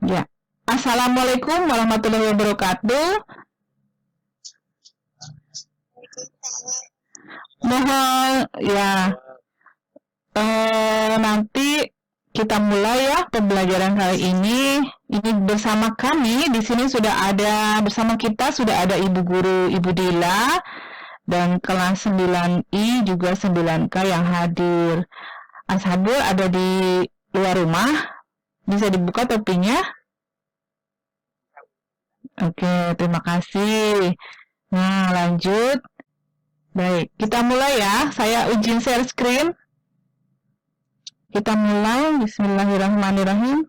Ya. Assalamualaikum warahmatullahi wabarakatuh. Mohon ya nanti kita mulai ya pembelajaran kali ini. Ini bersama kami di sini bersama kita sudah ada Ibu Guru Ibu Dila dan kelas 9I juga 9K yang hadir. Ashabul ada di luar rumah. Bisa dibuka topinya? Oke, terima kasih. Nah, lanjut. Baik, kita mulai ya. Saya izin share screen. Kita mulai. Bismillahirrahmanirrahim.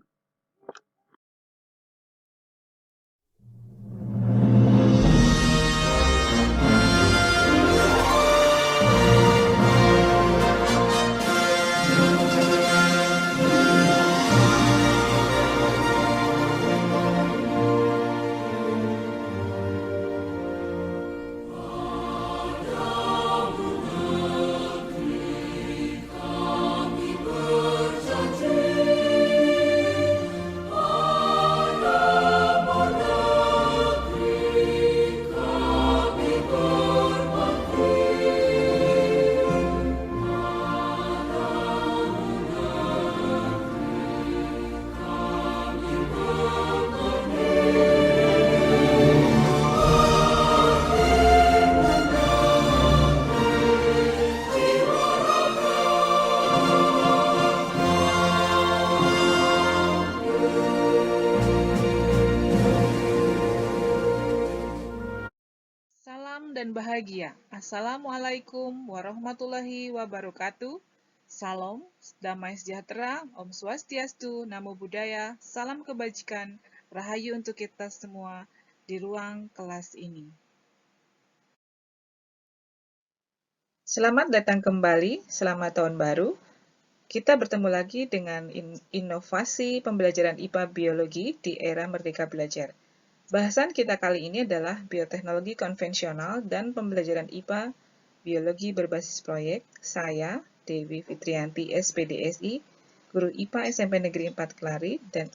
Salam dan bahagia. Assalamualaikum warahmatullahi wabarakatuh. Salam, damai sejahtera, Om Swastiastu, Namo Buddhaya, salam kebajikan, rahayu untuk kita semua di ruang kelas ini. Selamat datang kembali, selamat tahun baru. Kita bertemu lagi dengan inovasi pembelajaran IPA Biologi di era Merdeka Belajar. Bahasan kita kali ini adalah bioteknologi konvensional dan pembelajaran IPA Biologi berbasis proyek. Saya, Dewi Fitrianti, SPDSI, Guru IPA SMP Negeri 4 Kelari, dan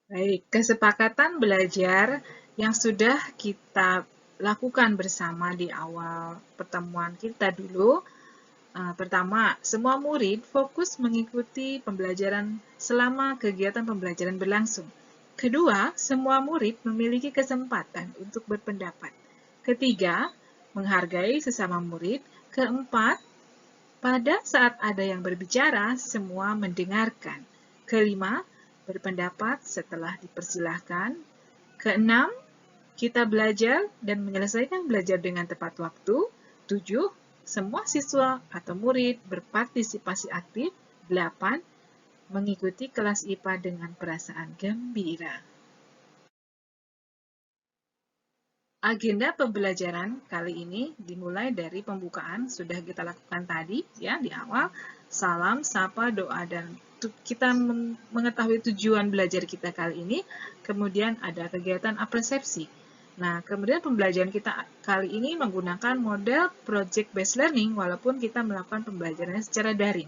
baik, kesepakatan belajar yang sudah kita lakukan bersama di awal pertemuan kita dulu. Pertama, semua murid fokus mengikuti pembelajaran selama kegiatan pembelajaran berlangsung. Kedua, semua murid memiliki kesempatan untuk berpendapat. Ketiga, menghargai sesama murid. Keempat, pada saat ada yang berbicara, semua mendengarkan. Kelima, berpendapat setelah dipersilahkan. Keenam, kita belajar dan menyelesaikan belajar dengan tepat waktu. 7. Semua siswa atau murid berpartisipasi aktif. 8. Mengikuti kelas IPA dengan perasaan gembira. Agenda pembelajaran kali ini dimulai dari pembukaan, sudah kita lakukan tadi ya di awal. Salam, sapa, doa, dan kita mengetahui tujuan belajar kita kali ini. Kemudian ada kegiatan apresepsi. Nah, kemudian pembelajaran kita kali ini menggunakan model project based learning walaupun kita melakukan pembelajarannya secara daring.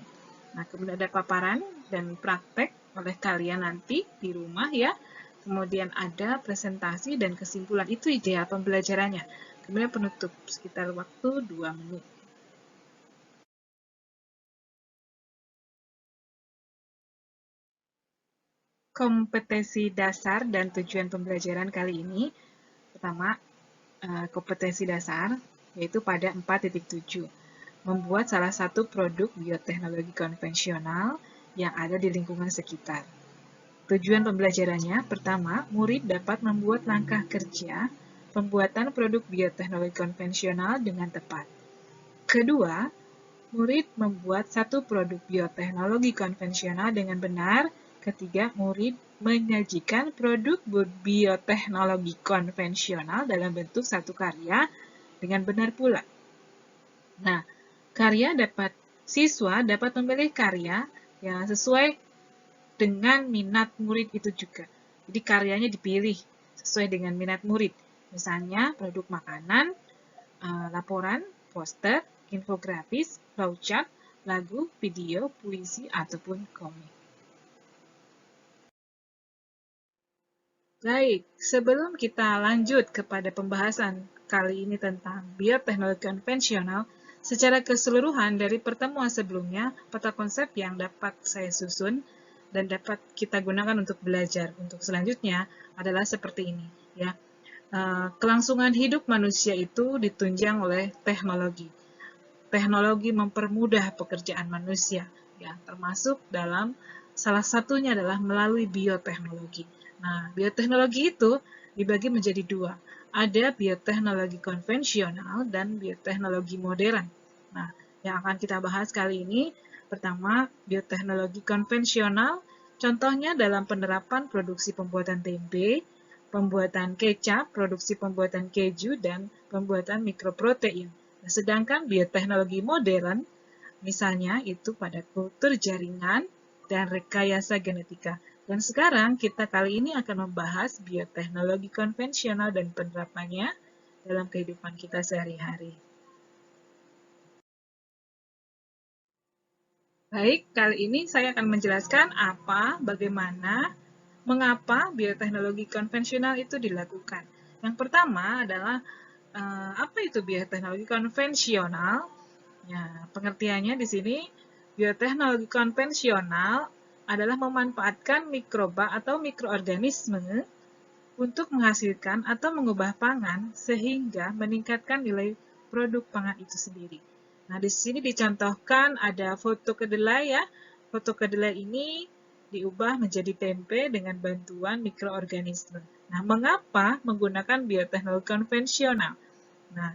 Nah, kemudian ada paparan dan praktek oleh kalian nanti di rumah ya. Kemudian ada presentasi dan kesimpulan, itu ideal pembelajarannya. Kemudian penutup sekitar waktu 2 menit. Kompetensi dasar dan tujuan pembelajaran kali ini. Pertama, kompetensi dasar, yaitu pada 4.7. Membuat salah satu produk bioteknologi konvensional yang ada di lingkungan sekitar. Tujuan pembelajarannya, pertama, murid dapat membuat langkah kerja pembuatan produk bioteknologi konvensional dengan tepat. Kedua, murid membuat satu produk bioteknologi konvensional dengan benar. Ketiga, murid menyajikan produk bioteknologi konvensional dalam bentuk satu karya dengan benar pula. Nah, siswa dapat memilih karya yang sesuai dengan minat murid itu juga. Jadi karyanya dipilih sesuai dengan minat murid. Misalnya produk makanan, laporan, poster, infografis, flowchart, lagu, video, puisi, ataupun komik. Baik, sebelum kita lanjut kepada pembahasan kali ini tentang bioteknologi konvensional, secara keseluruhan dari pertemuan sebelumnya, peta konsep yang dapat saya susun dan dapat kita gunakan untuk belajar untuk selanjutnya adalah seperti ini, ya. Kelangsungan hidup manusia itu ditunjang oleh teknologi. Teknologi mempermudah pekerjaan manusia, ya, termasuk dalam salah satunya adalah melalui bioteknologi. Nah, bioteknologi itu dibagi menjadi dua. Ada bioteknologi konvensional dan bioteknologi modern. Nah, yang akan kita bahas kali ini, pertama, bioteknologi konvensional, contohnya dalam penerapan produksi pembuatan tempe, pembuatan kecap, produksi pembuatan keju, dan pembuatan mikroprotein. Sedangkan bioteknologi modern, misalnya itu pada kultur jaringan dan rekayasa genetika. Dan sekarang kita kali ini akan membahas bioteknologi konvensional dan penerapannya dalam kehidupan kita sehari-hari. Baik, kali ini saya akan menjelaskan bagaimana, mengapa bioteknologi konvensional itu dilakukan. Yang pertama adalah apa itu bioteknologi konvensional? Ya, pengertiannya di sini, bioteknologi konvensional adalah memanfaatkan mikroba atau mikroorganisme untuk menghasilkan atau mengubah pangan sehingga meningkatkan nilai produk pangan itu sendiri. Nah, di sini dicontohkan ada foto kedelai ya. Foto kedelai ini diubah menjadi tempe dengan bantuan mikroorganisme. Nah, mengapa menggunakan bioteknologi konvensional? Nah,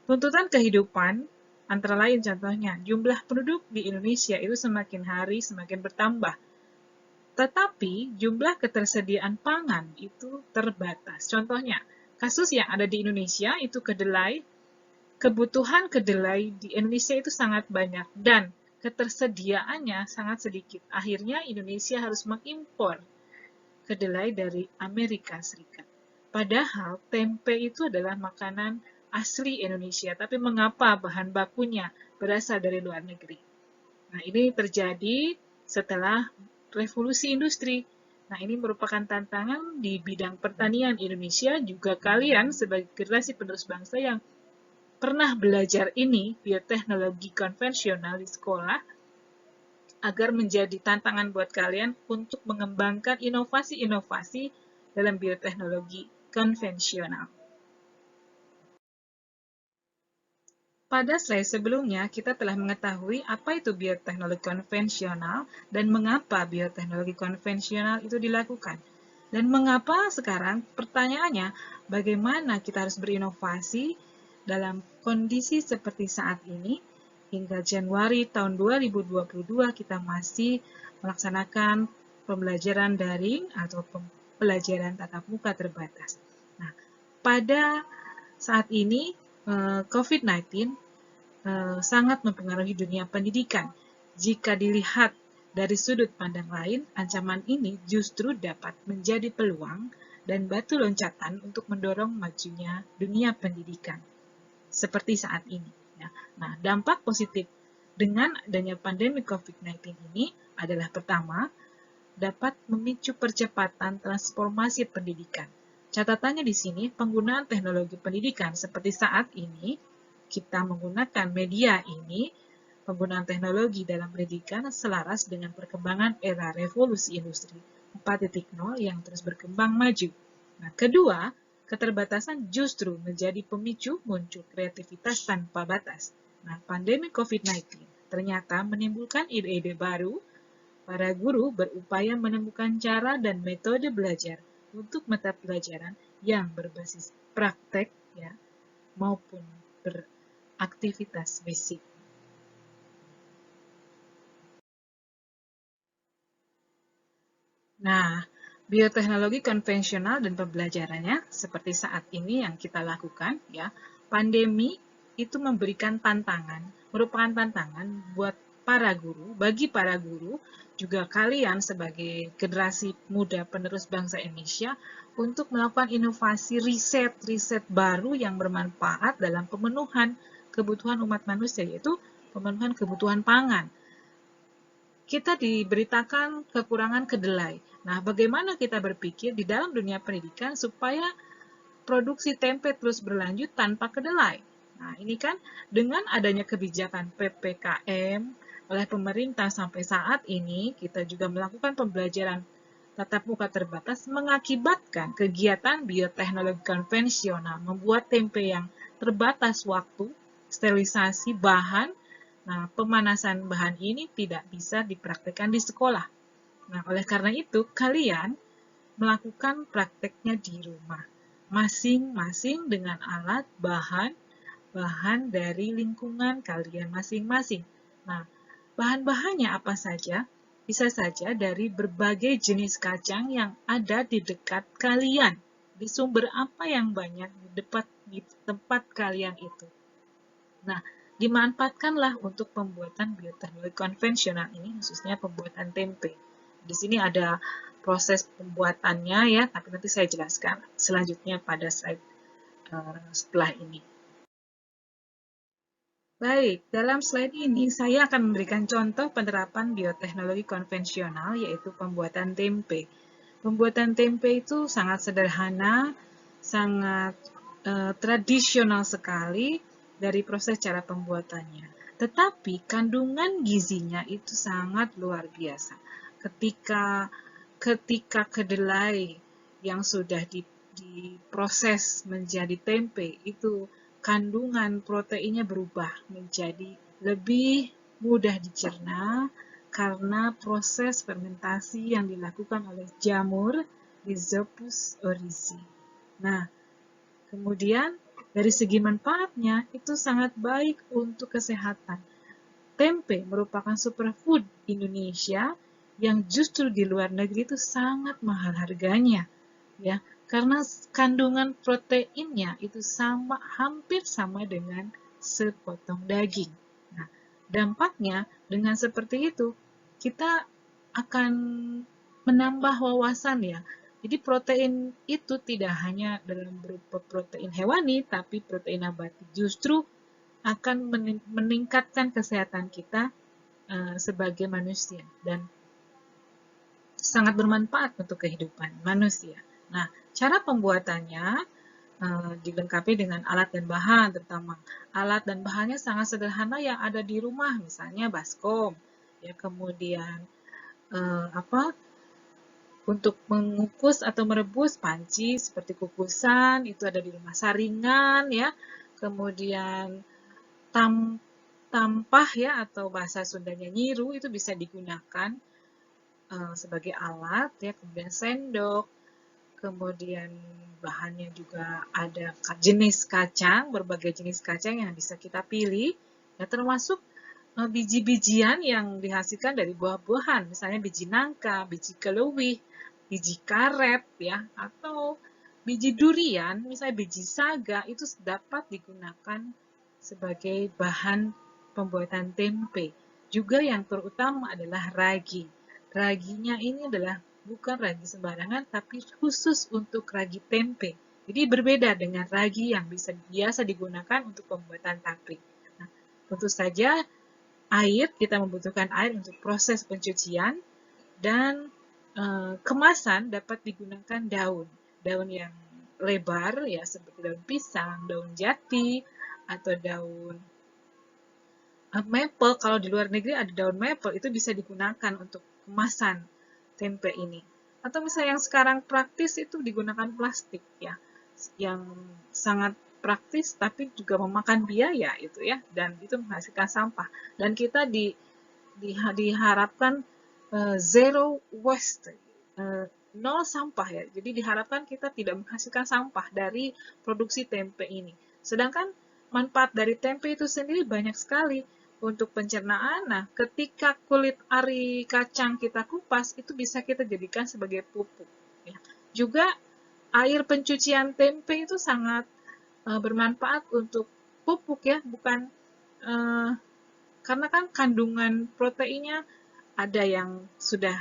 tuntutan kehidupan antara lain contohnya, jumlah penduduk di Indonesia itu semakin hari semakin bertambah. Tetapi jumlah ketersediaan pangan itu terbatas. Contohnya, kasus yang ada di Indonesia itu kedelai, kebutuhan kedelai di Indonesia itu sangat banyak dan ketersediaannya sangat sedikit. Akhirnya Indonesia harus mengimpor kedelai dari Amerika Serikat. Padahal tempe itu adalah makanan asli Indonesia, tapi mengapa bahan bakunya berasal dari luar negeri? Nah, ini terjadi setelah revolusi industri. Nah, ini merupakan tantangan di bidang pertanian Indonesia, juga kalian sebagai generasi penerus bangsa yang pernah belajar ini, bioteknologi konvensional di sekolah, agar menjadi tantangan buat kalian untuk mengembangkan inovasi-inovasi dalam bioteknologi konvensional. Pada slide sebelumnya, kita telah mengetahui apa itu bioteknologi konvensional dan mengapa bioteknologi konvensional itu dilakukan. Dan mengapa sekarang pertanyaannya, bagaimana kita harus berinovasi dalam kondisi seperti saat ini, hingga Januari tahun 2022 kita masih melaksanakan pembelajaran daring atau pembelajaran tatap muka terbatas. Nah, pada saat ini COVID-19 sangat mempengaruhi dunia pendidikan. Jika dilihat dari sudut pandang lain, ancaman ini justru dapat menjadi peluang dan batu loncatan untuk mendorong majunya dunia pendidikan seperti saat ini. Nah, dampak positif dengan adanya pandemi COVID-19 ini adalah pertama, dapat memicu percepatan transformasi pendidikan. Catatannya di sini, penggunaan teknologi pendidikan seperti saat ini, kita menggunakan media ini, penggunaan teknologi dalam pendidikan selaras dengan perkembangan era revolusi industri 4.0 yang terus berkembang maju. Nah, kedua, keterbatasan justru menjadi pemicu muncul kreativitas tanpa batas. Nah, pandemi COVID-19 ternyata menimbulkan ide-ide baru. Para guru berupaya menemukan cara dan metode belajar untuk mata pelajaran yang berbasis praktek ya, maupun beraktivitas fisik. Nah, bioteknologi konvensional dan pembelajarannya seperti saat ini yang kita lakukan ya. Pandemi itu memberikan tantangan, merupakan tantangan buat para guru, bagi para guru, juga kalian sebagai generasi muda penerus bangsa Indonesia untuk melakukan inovasi riset baru yang bermanfaat dalam pemenuhan kebutuhan umat manusia, yaitu pemenuhan kebutuhan pangan. kita diberitakan kekurangan kedelai. Nah, bagaimana kita berpikir di dalam dunia pendidikan supaya produksi tempe terus berlanjut tanpa kedelai? Nah, ini kan dengan adanya kebijakan PPKM oleh pemerintah sampai saat ini, kita juga melakukan pembelajaran tatap muka terbatas mengakibatkan kegiatan bioteknologi konvensional membuat tempe yang terbatas waktu, sterilisasi bahan. Nah, pemanasan bahan ini tidak bisa dipraktikkan di sekolah. Nah, oleh karena itu, kalian melakukan prakteknya di rumah, masing-masing dengan alat bahan dari lingkungan kalian masing-masing. Nah, bahan-bahannya apa saja? Bisa saja dari berbagai jenis kacang yang ada di dekat kalian, di sumber apa yang banyak di tempat kalian itu. Nah, dimanfaatkanlah untuk pembuatan bioteknologi konvensional ini, khususnya pembuatan tempe. Di sini ada proses pembuatannya ya, tapi nanti saya jelaskan selanjutnya pada slide setelah ini. Baik, dalam slide ini saya akan memberikan contoh penerapan bioteknologi konvensional, yaitu pembuatan tempe. Pembuatan tempe itu sangat sederhana, sangat tradisional sekali dari proses cara pembuatannya. Tetapi kandungan gizinya itu sangat luar biasa. Ketika kedelai yang sudah diproses menjadi tempe itu kandungan proteinnya berubah menjadi lebih mudah dicerna karena proses fermentasi yang dilakukan oleh jamur Rhizopus oryzae. Nah, kemudian dari segi manfaatnya itu sangat baik untuk kesehatan. Tempe merupakan superfood Indonesia yang justru di luar negeri itu sangat mahal harganya, ya, karena kandungan proteinnya itu hampir sama dengan sepotong daging. Nah, dampaknya dengan seperti itu kita akan menambah wawasan ya. Jadi protein itu tidak hanya dalam berupa protein hewani, tapi protein nabati justru akan meningkatkan kesehatan kita sebagai manusia dan sangat bermanfaat untuk kehidupan manusia. Nah, cara pembuatannya dilengkapi dengan alat dan bahan, terutama alat dan bahannya sangat sederhana yang ada di rumah, misalnya baskom, ya, kemudian untuk mengukus atau merebus panci seperti kukusan itu ada di rumah, saringan ya, kemudian tampah ya atau bahasa Sundanya nyiru itu bisa digunakan sebagai alat ya, kemudian sendok, kemudian bahannya juga ada jenis kacang, berbagai jenis kacang yang bisa kita pilih, ya, termasuk biji-bijian yang dihasilkan dari buah-buahan, misalnya biji nangka, biji kelewih, biji karet, ya, atau biji durian, misalnya biji saga, itu dapat digunakan sebagai bahan pembuatan tempe. Juga yang terutama adalah ragi. Raginya ini adalah bukan ragi sembarangan, tapi khusus untuk ragi tempe. Jadi berbeda dengan ragi yang biasa digunakan untuk pembuatan tape. Nah, tentu saja kita membutuhkan air untuk proses pencucian, dan kemasan dapat digunakan daun yang lebar ya, seperti daun pisang, daun jati, atau daun maple. Kalau di luar negeri ada daun maple, itu bisa digunakan untuk kemasan tempe ini. Atau misalnya yang sekarang praktis itu digunakan plastik ya, yang sangat praktis tapi juga memakan biaya itu ya, dan itu menghasilkan sampah. Dan kita diharapkan zero waste, nol sampah ya. Jadi diharapkan kita tidak menghasilkan sampah dari produksi tempe ini. Sedangkan manfaat dari tempe itu sendiri banyak sekali untuk pencernaan. Nah, ketika kulit ari kacang kita kupas, itu bisa kita jadikan sebagai pupuk. Ya. Juga air pencucian tempe itu sangat bermanfaat untuk pupuk ya, bukan karena kan kandungan proteinnya ada yang sudah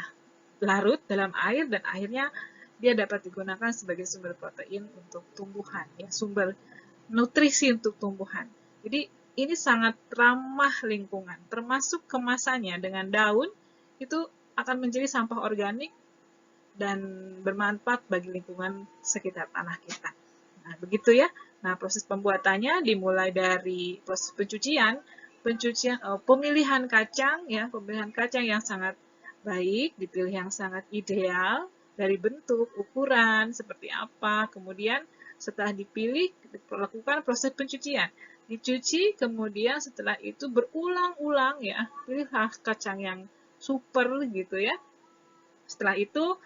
larut dalam air dan akhirnya dia dapat digunakan sebagai sumber protein untuk tumbuhan ya, sumber nutrisi untuk tumbuhan. Jadi ini sangat ramah lingkungan, termasuk kemasannya dengan daun itu akan menjadi sampah organik dan bermanfaat bagi lingkungan sekitar tanah kita. Nah, begitu ya. Nah, proses pembuatannya dimulai dari proses pemilihan kacang ya, pemilihan kacang yang sangat baik, dipilih yang sangat ideal dari bentuk, ukuran seperti apa. Kemudian setelah dipilih, dilakukan proses pencucian. Dicuci, kemudian setelah itu berulang-ulang ya, pilihlah kacang yang super gitu ya. Setelah itu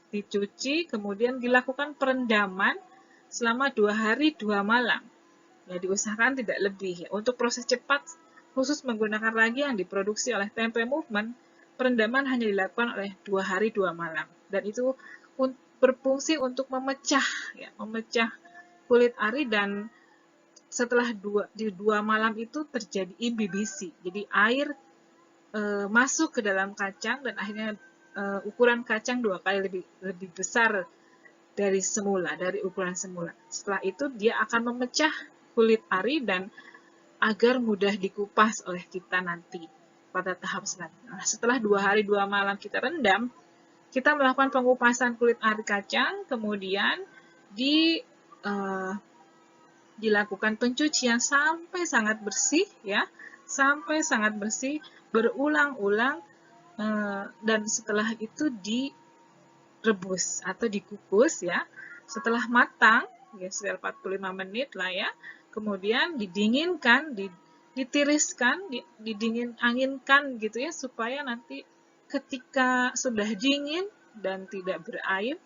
dicuci, kemudian dilakukan perendaman selama 2 hari 2 malam. Ya, diusahakan tidak lebih. Ya. Untuk proses cepat, khusus menggunakan ragi yang diproduksi oleh Tempe Movement, perendaman hanya dilakukan oleh 2 hari 2 malam. Dan itu berfungsi untuk memecah kulit ari, dan setelah 2 malam itu terjadi imbibisi. Jadi air masuk ke dalam kacang dan akhirnya ukuran kacang 2 kali lebih besar dari ukuran semula. Setelah itu dia akan memecah kulit ari dan agar mudah dikupas oleh kita nanti pada tahap selanjutnya. Nah, setelah 2 hari 2 malam kita rendam, kita melakukan pengupasan kulit ari kacang, kemudian dilakukan pencucian sampai sangat bersih ya, sampai sangat bersih berulang-ulang, dan setelah itu direbus atau dikukus ya. Setelah matang ya, sekitar 45 menit lah ya, kemudian didinginkan, ditiriskan, anginkan gitu ya, supaya nanti ketika sudah dingin dan tidak berair,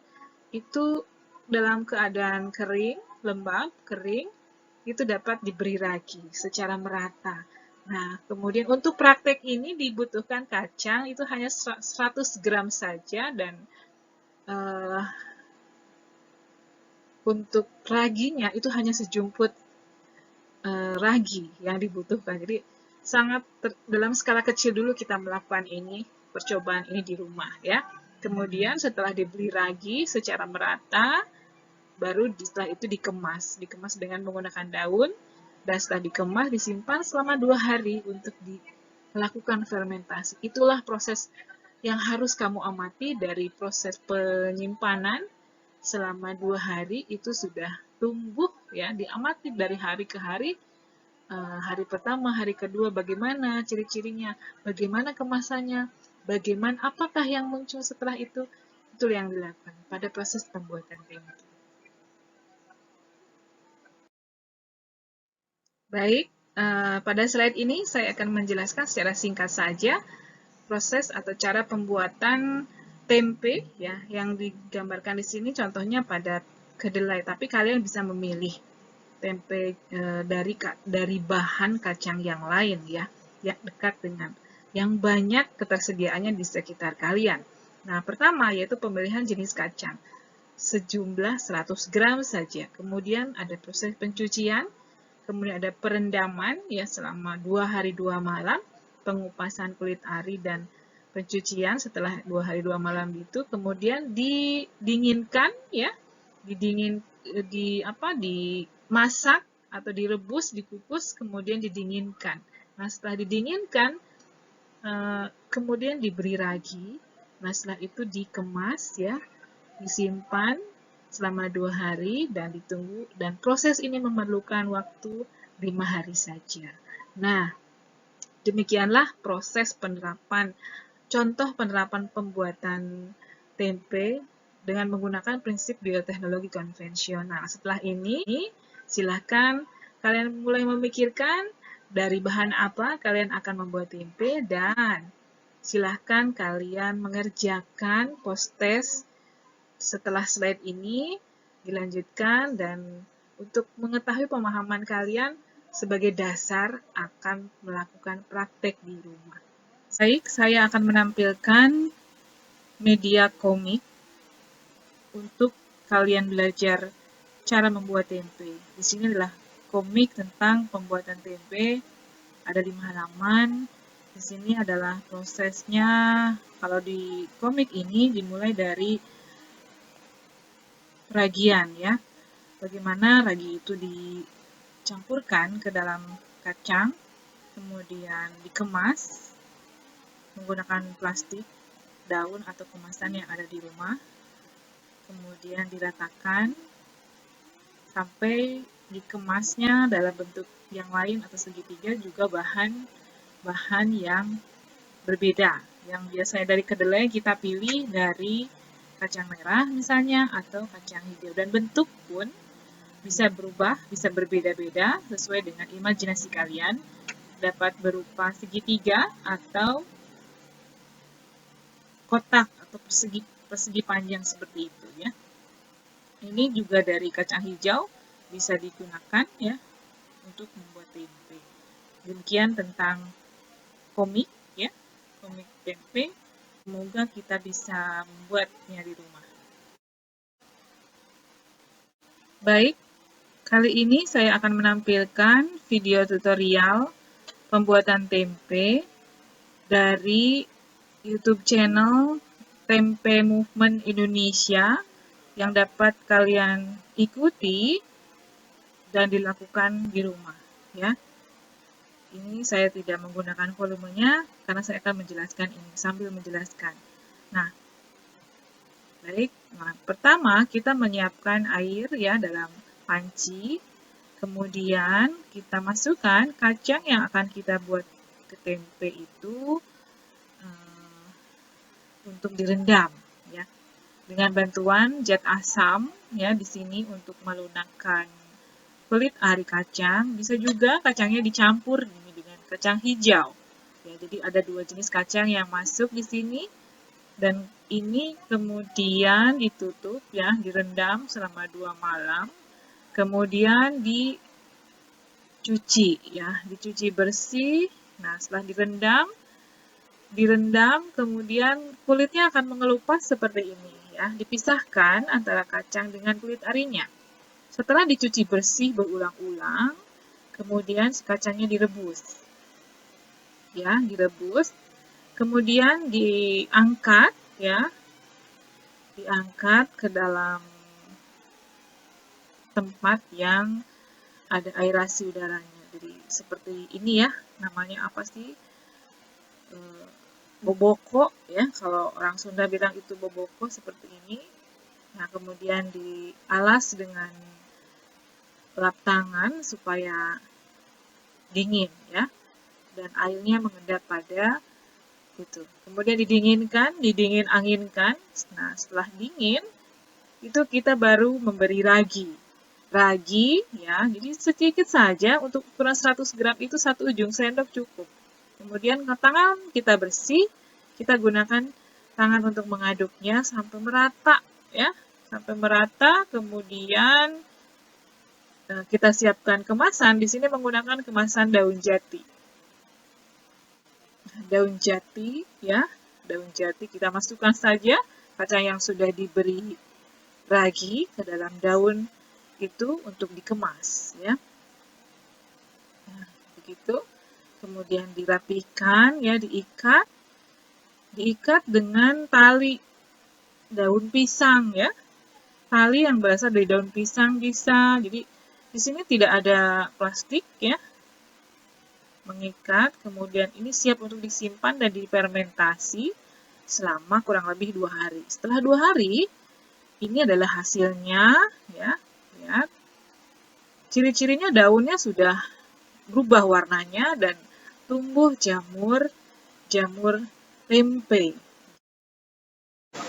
itu dalam keadaan kering, lembab, kering, itu dapat diberi ragi secara merata. Nah, kemudian untuk praktek ini dibutuhkan kacang itu hanya 100 gram saja, dan untuk raginya itu hanya sejumput ragi yang dibutuhkan. Jadi sangat dalam skala kecil dulu kita melakukan percobaan ini di rumah ya. Kemudian setelah diberi ragi secara merata, baru setelah itu dikemas dengan menggunakan daun, dan setelah dikemas disimpan selama 2 hari untuk dilakukan fermentasi. Itulah proses yang harus kamu amati dari proses penyimpanan selama 2 hari itu sudah tumbuh ya, diamati dari hari ke hari. Hari pertama, hari kedua bagaimana ciri-cirinya, bagaimana kemasannya, bagaimana apakah yang muncul setelah itu yang dilakukan pada proses pembuatan tempe. Baik, pada slide ini saya akan menjelaskan secara singkat saja proses atau cara pembuatan tempe ya, yang digambarkan di sini contohnya pada kedelai, tapi kalian bisa memilih tempe dari bahan kacang yang lain ya, yang dekat dengan yang banyak ketersediaannya di sekitar kalian. Nah, pertama yaitu pemilihan jenis kacang sejumlah 100 gram saja. Kemudian ada proses pencucian, kemudian ada perendaman ya selama 2 hari 2 malam, pengupasan kulit ari dan pencucian setelah 2 hari 2 malam itu, kemudian didinginkan ya, dimasak atau direbus, dikukus, kemudian didinginkan. Nah, setelah didinginkan, kemudian diberi ragi. Nah, setelah itu dikemas ya, disimpan selama 2 hari dan ditunggu, dan proses ini memerlukan waktu 5 hari saja. Nah, demikianlah proses contoh penerapan pembuatan tempe dengan menggunakan prinsip bioteknologi konvensional. Setelah ini, silahkan kalian mulai memikirkan dari bahan apa kalian akan membuat tempe, dan silahkan kalian mengerjakan post-test setelah slide ini dilanjutkan, dan untuk mengetahui pemahaman kalian sebagai dasar akan melakukan praktek di rumah. Baik, saya akan menampilkan media komik untuk kalian belajar cara membuat tempe. Di sini adalah komik tentang pembuatan tempe, ada 5 halaman. Di sini adalah prosesnya. Kalau di komik ini dimulai dari ragian ya, bagaimana ragi itu dicampurkan ke dalam kacang, kemudian dikemas, menggunakan plastik, daun atau kemasan yang ada di rumah, kemudian diratakan sampai dikemasnya dalam bentuk yang lain atau segitiga, juga bahan yang berbeda. Yang biasanya dari kedelai kita pilih dari kacang merah misalnya atau kacang hijau, dan bentuk pun bisa berubah, bisa berbeda-beda sesuai dengan imajinasi kalian. Dapat berupa segitiga atau kotak atau persegi panjang seperti itu ya. Ini juga dari kacang hijau bisa digunakan ya untuk membuat tempe. Demikian tentang komik ya, komik tempe. Semoga kita bisa membuatnya di rumah. Baik, kali ini saya akan menampilkan video tutorial pembuatan tempe dari YouTube channel Tempe Movement Indonesia yang dapat kalian ikuti dan dilakukan di rumah ya. Ini saya tidak menggunakan volumenya karena saya akan menjelaskan ini sambil menjelaskan. Nah, baik. Nah, pertama kita menyiapkan air ya dalam panci. Kemudian kita masukkan kacang yang akan kita buat ke tempe itu untuk direndam ya. Dengan bantuan zat asam ya di sini untuk melunakkan kulit ari kacang. Bisa juga kacangnya dicampur dengan kacang hijau. Ya, jadi ada dua jenis kacang yang masuk di sini, dan ini kemudian ditutup ya, direndam selama 2 malam. Kemudian dicuci ya, dicuci bersih. Nah, setelah direndam kemudian kulitnya akan mengelupas seperti ini ya. Dipisahkan antara kacang dengan kulit arinya. Setelah dicuci bersih berulang-ulang, kemudian kacangnya direbus. Ya, direbus. Kemudian diangkat ya. Diangkat ke dalam tempat yang ada aerasi udaranya. Jadi seperti ini ya, namanya apa sih? Boboko ya. Kalau orang Sunda bilang itu boboko, seperti ini. Nah, kemudian dialas dengan lap tangan supaya dingin ya, dan airnya mengendap pada itu. Kemudian didinginkan, anginkan. Nah, setelah dingin itu kita baru memberi ragi ya, jadi sedikit saja. Untuk ukuran 100 gram itu 1 ujung sendok cukup. Kemudian tangan kita bersih, kita gunakan tangan untuk mengaduknya sampai merata ya, sampai merata. Kemudian kita siapkan kemasan. Di sini menggunakan kemasan daun jati. Daun jati ya, daun jati kita masukkan saja kacang yang sudah diberi ragi ke dalam daun itu untuk dikemas ya. Nah, begitu. Kemudian dirapikan ya, diikat dengan tali daun pisang ya. Tali yang berasal dari daun pisang bisa. Jadi di sini tidak ada plastik ya. Mengikat, kemudian ini siap untuk disimpan dan difermentasi selama kurang lebih 2 hari. Setelah 2 hari, ini adalah hasilnya ya. Lihat. Ciri-cirinya daunnya sudah berubah warnanya dan tumbuh jamur tempe.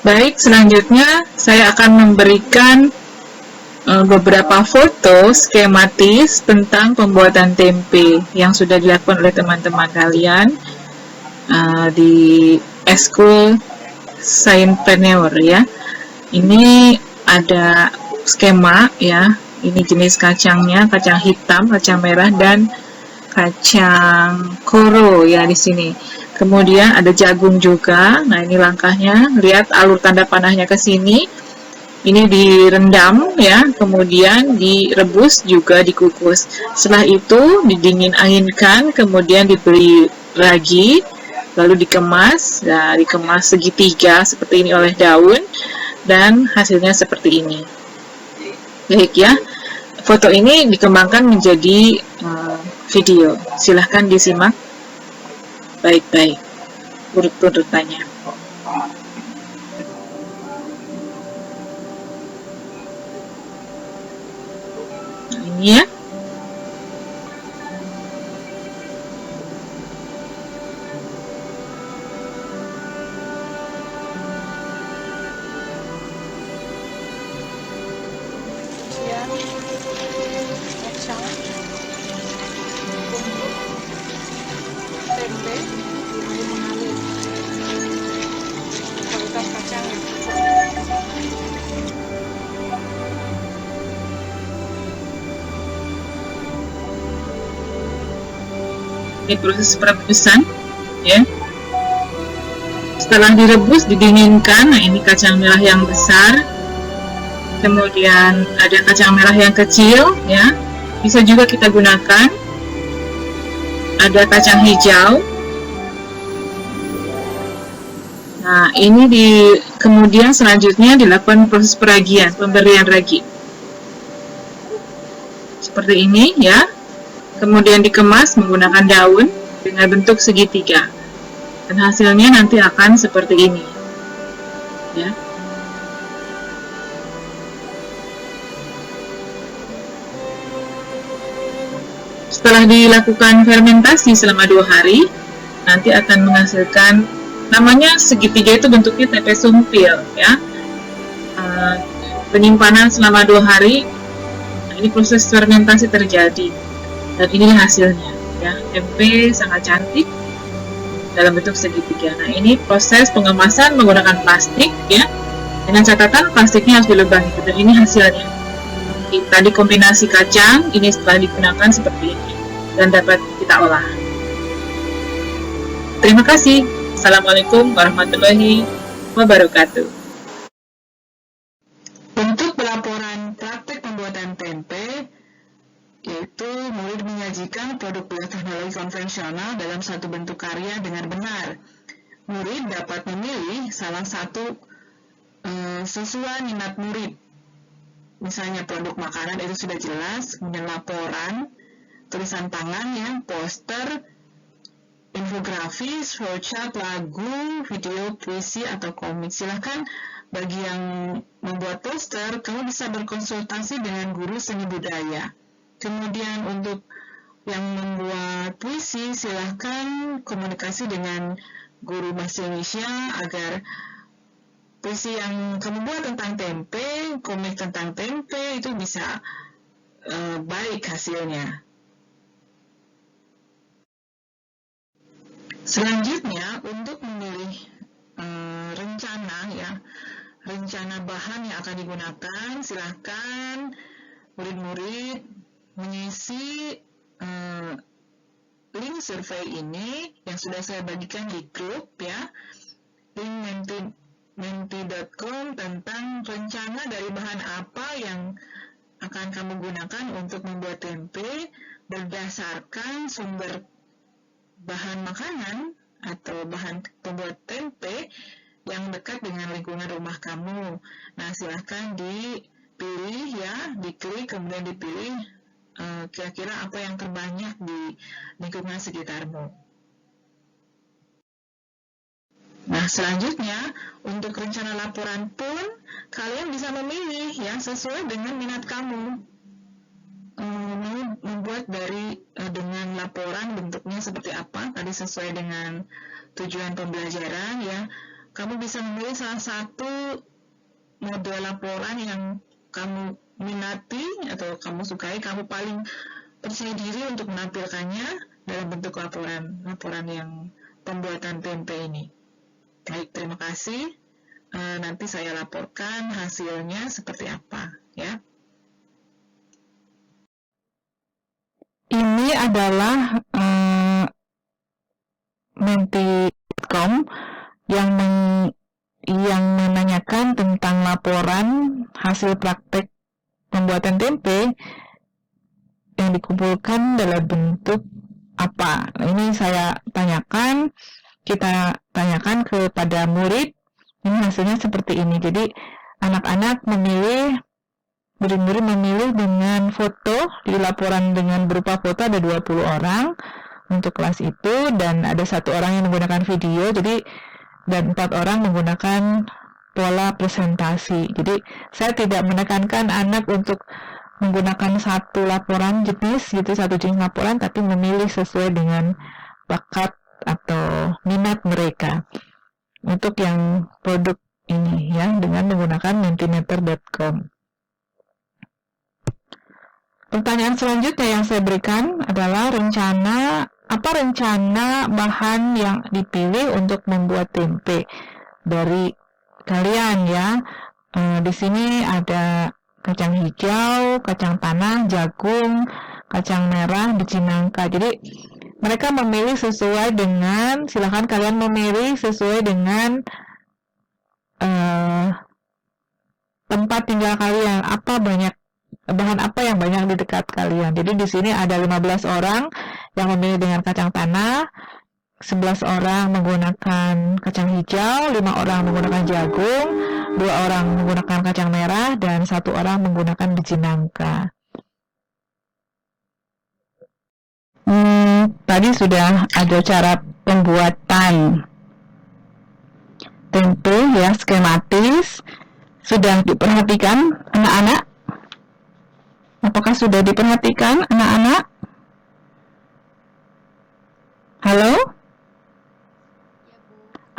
Baik, selanjutnya saya akan memberikan beberapa foto skematis tentang pembuatan tempe yang sudah dilakukan oleh teman-teman kalian di Eskul Sciencepreneur ya. Ini ada skema ya. Ini jenis kacangnya, kacang hitam, kacang merah, dan kacang koro ya di sini. Kemudian ada jagung juga. Nah, ini langkahnya. Lihat alur tanda panahnya ke sini. Ini direndam ya, kemudian direbus juga dikukus. Setelah itu anginkan, kemudian diberi ragi, lalu dikemas. Nah, dikemas segitiga seperti ini oleh daun, dan hasilnya seperti ini. Baik ya, foto ini dikembangkan menjadi video. Silahkan disimak baik-baik. urut-urutannya. Nah, ini ya. Kacang, tempe, lalu mengalir. Kualitas kacang yang cukup. Ini proses perebusan, ya. Setelah direbus, didinginkan. Nah, ini kacang merah yang besar. Kemudian ada kacang merah yang kecil, ya. Bisa juga kita gunakan. Ada kacang hijau. Nah, ini kemudian selanjutnya dilakukan proses peragian, pemberian ragi. Seperti ini, ya. Kemudian dikemas menggunakan daun dengan bentuk segitiga. Dan hasilnya nanti akan seperti ini. Ya. Setelah dilakukan fermentasi selama 2 hari, nanti akan menghasilkan, namanya segitiga itu bentuknya tempe sumpil, ya. Penyimpanan selama 2 hari, nah ini proses fermentasi terjadi. Dan inilah hasilnya, ya. Tempe sangat cantik dalam bentuk segitiga. Nah, ini proses pengemasan menggunakan plastik, ya. Dengan catatan plastiknya harus dilubangi. Dan ini hasilnya. Tadi kombinasi kacang, ini setelah digunakan seperti ini dan dapat kita olah. Terima kasih. Assalamualaikum warahmatullahi wabarakatuh. Untuk pelaporan praktek pembuatan tempe, yaitu murid menyajikan produk buah teknologi konvensional dalam satu bentuk karya dengan benar. Murid dapat memilih salah satu sesuai minat murid. Misalnya produk makanan itu sudah jelas, kemudian laporan, tulisan tangan, ya, poster, infografis, flowchart, lagu, video, puisi, atau komik. Silahkan bagi yang membuat poster, kamu bisa berkonsultasi dengan guru seni budaya. Kemudian untuk yang membuat puisi, silahkan komunikasi dengan guru bahasa Indonesia agar puisi yang kamu buat tentang tempe, komik tentang tempe itu bisa baik hasilnya. Selanjutnya, untuk memilih rencana, ya, rencana bahan yang akan digunakan, silahkan murid-murid mengisi link survei ini yang sudah saya bagikan di grup, ya, link menti.com tentang rencana dari bahan apa yang akan kamu gunakan untuk membuat tempe berdasarkan sumber bahan makanan atau bahan pembuat tempe yang dekat dengan lingkungan rumah kamu. Nah, silahkan dipilih, ya, diklik, kemudian dipilih kira-kira apa yang terbanyak di lingkungan sekitarmu. Nah, selanjutnya, untuk rencana laporan pun, kalian bisa memilih, ya, sesuai dengan minat kamu. Mau membuat dengan laporan bentuknya seperti apa, tadi sesuai dengan tujuan pembelajaran, ya. Kamu bisa memilih salah satu model laporan yang kamu minati atau kamu sukai, kamu paling percaya diri untuk menampilkannya dalam bentuk laporan yang pembuatan tempe ini. Baik, terima kasih. Nanti saya laporkan hasilnya seperti apa, ya. Ini adalah menti.com yang menanyakan tentang laporan hasil praktek pembuatan tempe yang dikumpulkan dalam bentuk apa. Ini saya tanyakan, kita tanyakan kepada murid, ini hasilnya seperti ini. Jadi anak-anak murid-murid memilih dengan foto, di laporan dengan berupa foto ada 20 orang, untuk kelas itu, dan ada 1 orang yang menggunakan video, dan 4 orang menggunakan pola presentasi. Jadi saya tidak menekankan anak untuk menggunakan satu laporan jenis gitu, satu jenis laporan, tapi memilih sesuai dengan bakat atau minat mereka untuk yang produk ini ya, dengan menggunakan mentimeter.com. Pertanyaan selanjutnya yang saya berikan adalah apa rencana bahan yang dipilih untuk membuat tempe dari kalian ya. Di sini ada kacang hijau, kacang tanah, jagung, kacang merah, biji nangka. Jadi mereka memilih sesuai dengan, silakan kalian memilih sesuai dengan tempat tinggal kalian. Bahan apa yang banyak di dekat kalian. Jadi di sini ada 15 orang yang memilih dengan kacang tanah, 11 orang menggunakan kacang hijau, 5 orang menggunakan jagung, 2 orang menggunakan kacang merah, dan 1 orang menggunakan biji nangka. Tadi sudah ada cara pembuatan tempe ya, skematis. Sudah diperhatikan anak-anak? Apakah sudah diperhatikan anak-anak? Halo?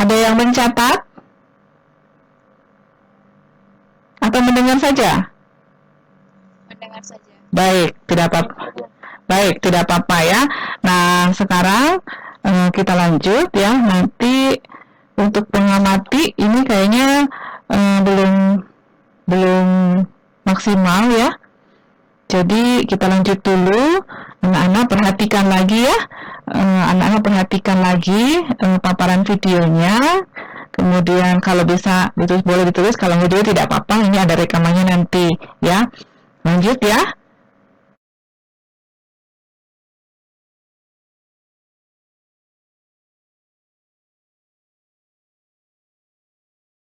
Ada yang mencatat? Atau mendengar saja? Mendengar saja. Baik, tidak apa-apa ya. Nah, sekarang kita lanjut ya. Nanti untuk mengamati ini kayaknya belum maksimal ya. Jadi kita lanjut dulu. Anak-anak perhatikan lagi ya. Perhatikan lagi paparan videonya. Kemudian kalau bisa boleh ditulis, kalau video tidak apa-apa, ini ada rekamannya nanti ya. Lanjut ya.